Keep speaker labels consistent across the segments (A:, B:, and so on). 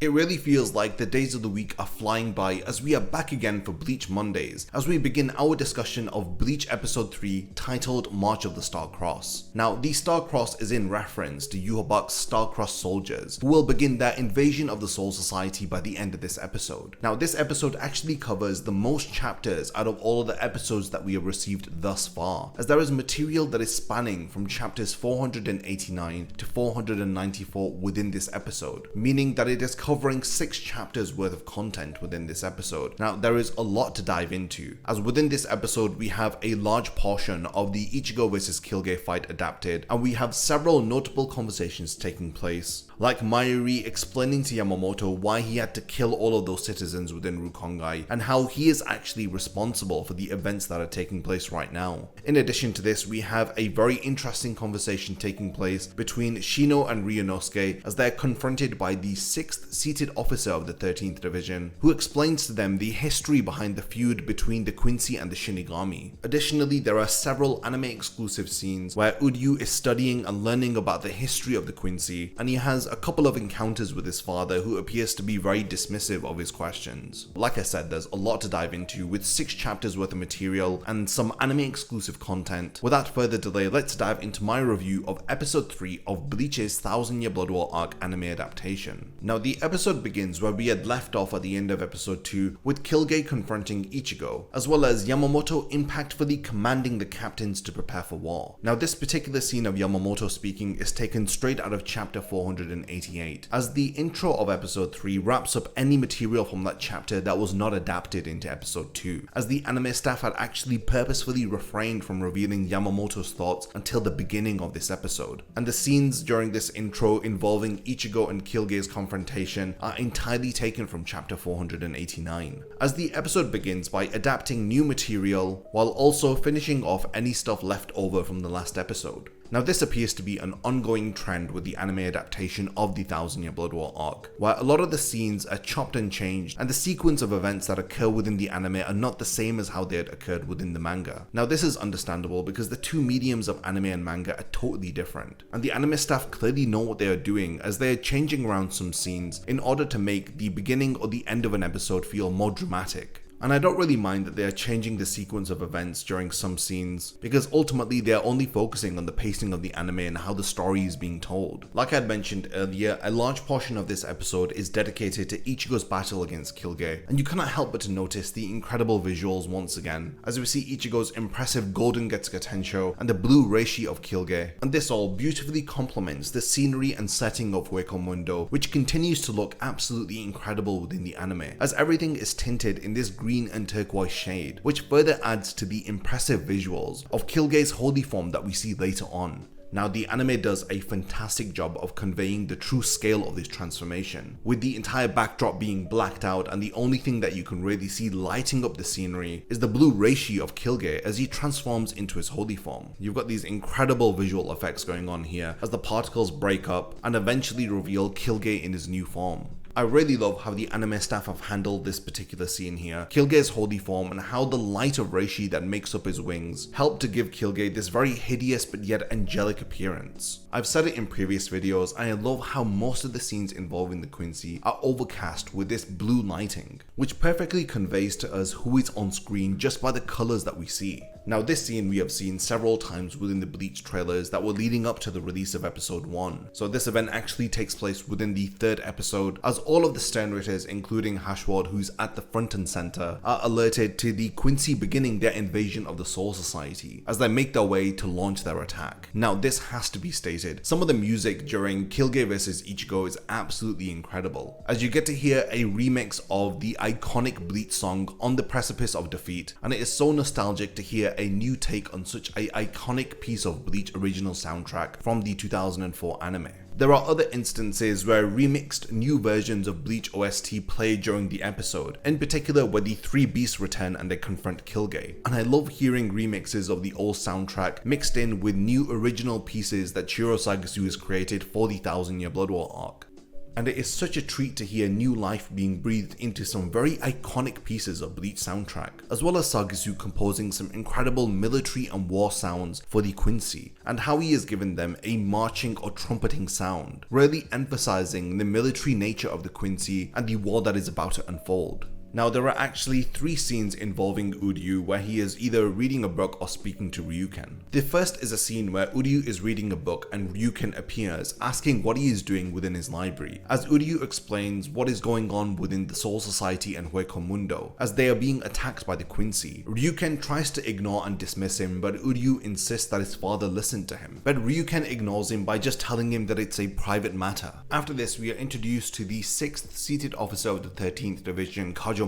A: It really feels like the days of the week are flying by as we are back again for Bleach Mondays, as we begin our discussion of Bleach Episode 3 titled March of the Star Cross. Now, the Star Cross is in reference to Yhwach's star-crossed soldiers, who will begin their invasion of the Soul Society by the end of this episode. Now, this episode actually covers the most chapters out of all of the episodes that we have received thus far, as there is material that is spanning from chapters 489 to 494 within this episode, meaning that it is covering 6 chapters worth of content within this episode. Now, there is a lot to dive into, as within this episode we have a large portion of the Ichigo vs Kilge fight adapted, and we have several notable conversations taking place, like Mayuri explaining to Yamamoto why he had to kill all of those citizens within Rukongai, and how he is actually responsible for the events that are taking place right now. In addition to this, we have a very interesting conversation taking place between Shino and Ryunosuke as they're confronted by the 6th seated officer of the 13th Division, who explains to them the history behind the feud between the Quincy and the Shinigami. Additionally, there are several anime exclusive scenes where Uryu is studying and learning about the history of the Quincy, and he has a couple of encounters with his father, who appears to be very dismissive of his questions. Like I said, there's a lot to dive into with 6 chapters worth of material and some anime exclusive content. Without further delay, let's dive into my review of episode 3 of Bleach's 1000 Year Blood War arc anime adaptation. Now, the episode begins where we had left off at the end of episode 2, with Kilge confronting Ichigo, as well as Yamamoto impactfully commanding the captains to prepare for war. Now, this particular scene of Yamamoto speaking is taken straight out of chapter 488, as the intro of episode 3 wraps up any material from that chapter that was not adapted into episode 2, as the anime staff had actually purposefully refrained from revealing Yamamoto's thoughts until the beginning of this episode. And the scenes during this intro involving Ichigo and Kilge's confrontation are entirely taken from chapter 489, as the episode begins by adapting new material while also finishing off any stuff left over from the last episode. Now, this appears to be an ongoing trend with the anime adaptation of the 1000 Year Blood War arc, where a lot of the scenes are chopped and changed, and the sequence of events that occur within the anime are not the same as how they had occurred within the manga. Now, this is understandable because the two mediums of anime and manga are totally different, and the anime staff clearly know what they are doing, as they are changing around some scenes in order to make the beginning or the end of an episode feel more dramatic. And I don't really mind that they are changing the sequence of events during some scenes, because ultimately they are only focusing on the pacing of the anime and how the story is being told. Like I had mentioned earlier, a large portion of this episode is dedicated to Ichigo's battle against Kilge, and you cannot help but to notice the incredible visuals once again, as we see Ichigo's impressive golden Getsuga Tensho and the blue reishi of Kilge, and this all beautifully complements the scenery and setting of Hueco Mundo, which continues to look absolutely incredible within the anime, as everything is tinted in this green and turquoise shade, which further adds to the impressive visuals of Kilge's holy form that we see later on. Now, the anime does a fantastic job of conveying the true scale of this transformation, with the entire backdrop being blacked out, and the only thing that you can really see lighting up the scenery is the blue reishi of Kilge as he transforms into his holy form. You've got these incredible visual effects going on here as the particles break up and eventually reveal Kilge in his new form. I really love how the anime staff have handled this particular scene here, Kilge's holy form, and how the light of reishi that makes up his wings help to give Kilge this very hideous but yet angelic appearance. I've said it in previous videos, and I love how most of the scenes involving the Quincy are overcast with this blue lighting, which perfectly conveys to us who is on screen just by the colors that we see. Now, this scene we have seen several times within the Bleach trailers that were leading up to the release of episode 1. So this event actually takes place within the 3rd episode, as all of the stern writers, including Hashward, who's at the front and center, are alerted to the Quincy beginning their invasion of the Soul Society as they make their way to launch their attack. Now, this has to be stated. Some of the music during Kilge vs Ichigo is absolutely incredible, as you get to hear a remix of the iconic Bleach song On the Precipice of Defeat, and it is so nostalgic to hear a new take on such an iconic piece of Bleach original soundtrack from the 2004 anime. There are other instances where remixed new versions of Bleach OST play during the episode, in particular where the 3 beasts return and they confront Kilge, and I love hearing remixes of the old soundtrack mixed in with new original pieces that Shiro Sagasu has created for the 1000 Year Blood War arc. and it is such a treat to hear new life being breathed into some very iconic pieces of Bleach soundtrack, as well as Sagisu composing some incredible military and war sounds for the Quincy, and how he has given them a marching or trumpeting sound, really emphasizing the military nature of the Quincy and the war that is about to unfold. Now, there are actually 3 scenes involving Uryu where he is either reading a book or speaking to Ryuken. The first is a scene where Uryu is reading a book and Ryuken appears, asking what he is doing within his library, as Uryu explains what is going on within the Soul Society and Hueco Mundo, as they are being attacked by the Quincy. Ryuken tries to ignore and dismiss him, but Uryu insists that his father listened to him, but Ryuken ignores him by just telling him that it's a private matter. After this, we are introduced to the 6th seated officer of the 13th Division, Kajomaru,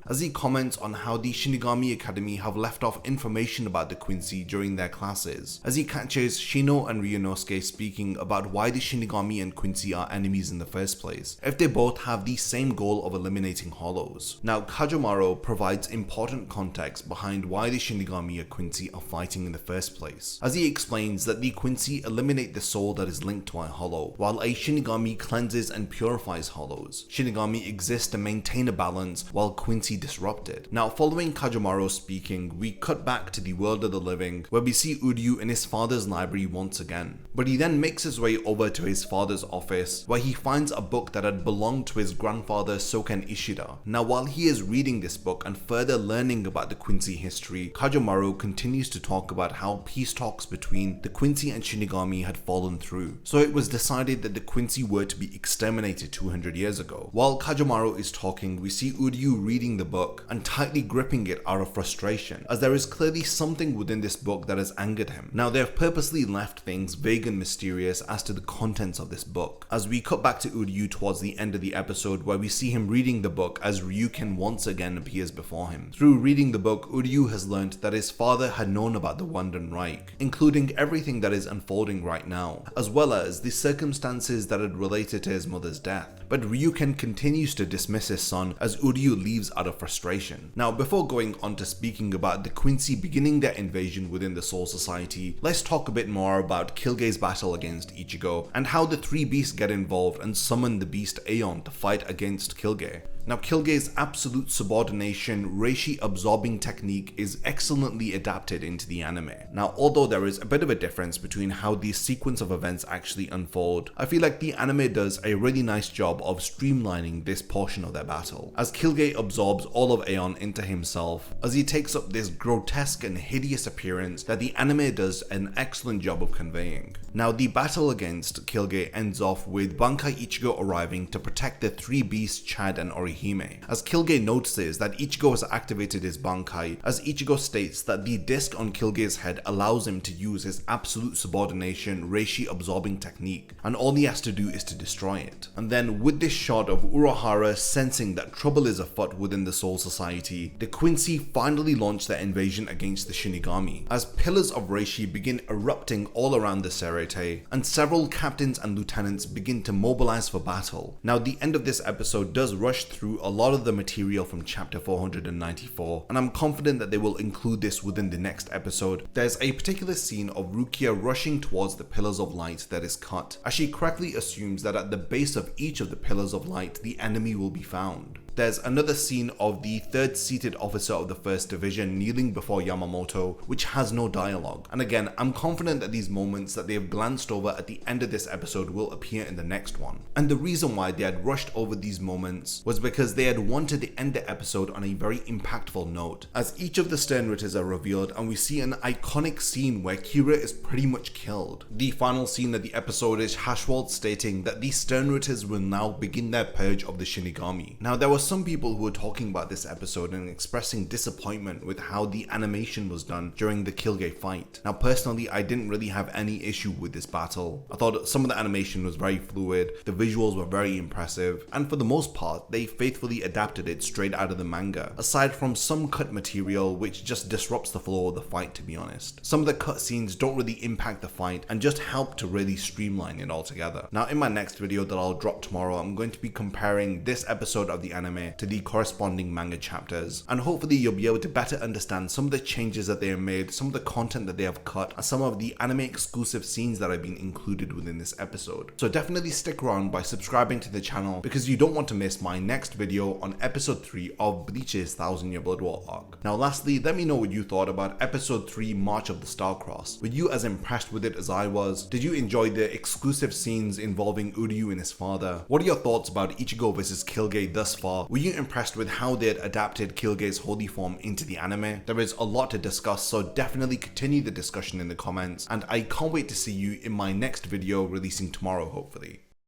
A: as he comments on how the Shinigami Academy have left off information about the Quincy during their classes, as he catches Shino and Ryunosuke speaking about why the Shinigami and Quincy are enemies in the first place, if they both have the same goal of eliminating hollows. Now, Kajomaru provides important context behind why the Shinigami and Quincy are fighting in the first place, as he explains that the Quincy eliminate the soul that is linked to a hollow, while a Shinigami cleanses and purifies hollows. Shinigami exist to maintain a balance, while Quincy disrupted. Now, following Kajomaru speaking, we cut back to the world of the living, where we see Uryu in his father's library once again. But he then makes his way over to his father's office, where he finds a book that had belonged to his grandfather Soken Ishida. Now, while he is reading this book and further learning about the Quincy history, Kajomaru continues to talk about how peace talks between the Quincy and Shinigami had fallen through. So it was decided that the Quincy were to be exterminated 200 years ago. While Kajomaru is talking, we see Uryu reading the book and tightly gripping it out of frustration, as there is clearly something within this book that has angered him. Now, they have purposely left things vague and mysterious as to the contents of this book, as we cut back to Uryu towards the end of the episode, where we see him reading the book as Ryuken once again appears before him. Through reading the book, Uryu has learned that his father had known about the Wanden Reich, including everything that is unfolding right now, as well as the circumstances that had related to his mother's death. But Ryuken continues to dismiss his son as Uryu leaves out of frustration. Now, before going on to speaking about the Quincy beginning their invasion within the Soul Society, let's talk a bit more about Kilge's battle against Ichigo and how the 3 beasts get involved and summon the beast Aeon to fight against Kilge. Now, Kilge's absolute subordination reishi absorbing technique is excellently adapted into the anime. Now, although there is a bit of a difference between how the sequence of events actually unfold, I feel like the anime does a really nice job of streamlining this portion of their battle, as Kilge absorbs all of Aeon into himself, as he takes up this grotesque and hideous appearance that the anime does an excellent job of conveying. Now, the battle against Kilge ends off with Bankai Ichigo arriving to protect the 3 beasts Chad and Orihime, as Kilge notices that Ichigo has activated his Bankai, as Ichigo states that the disc on Kilge's head allows him to use his absolute subordination reishi absorbing technique, and all he has to do is to destroy it. And then with this shot of Urahara sensing that trouble is afoot within the Soul Society, the Quincy finally launch their invasion against the Shinigami, as pillars of reishi begin erupting all around the Serete, and several captains and lieutenants begin to mobilize for battle. Now, the end of this episode does rush through a lot of the material from chapter 494, and I'm confident that they will include this within the next episode. There's a particular scene of Rukia rushing towards the pillars of light that is cut, as she correctly assumes that at the base of each of the pillars of light the enemy will be found. There's another scene of the 3rd seated officer of the 1st Division kneeling before Yamamoto, which has no dialogue. And again, I'm confident that these moments that they have glanced over at the end of this episode will appear in the next one. And the reason why they had rushed over these moments was because they had wanted to end the episode on a very impactful note, as each of the Sternritters are revealed and we see an iconic scene where Kira is pretty much killed. The final scene of the episode is Hashwald stating that the Sternritters will now begin their purge of the Shinigami. Now, there was some people who were talking about this episode and expressing disappointment with how the animation was done during the Kilge fight. Now, personally, I didn't really have any issue with this battle. I thought some of the animation was very fluid, the visuals were very impressive, and for the most part, they faithfully adapted it straight out of the manga, aside from some cut material which just disrupts the flow of the fight, to be honest. Some of the cutscenes don't really impact the fight and just help to really streamline it altogether. Now, in my next video that I'll drop tomorrow, I'm going to be comparing this episode of the anime anime to the corresponding manga chapters, and hopefully you'll be able to better understand some of the changes that they have made, some of the content that they have cut, and some of the anime exclusive scenes that have been included within this episode. So definitely stick around by subscribing to the channel because you don't want to miss my next video on episode 3 of Bleach's 1000 Year Blood War arc. Now lastly, let me know what you thought about episode 3 March of the Star-Crossed. Were you as impressed with it as I was? Did you enjoy the exclusive scenes involving Uryu and his father? What are your thoughts about Ichigo versus Kilge thus far? Were you impressed with how they had adapted Kilge's holy form into the anime? There is a lot to discuss, so definitely continue the discussion in the comments, and I can't wait to see you in my next video releasing tomorrow, hopefully.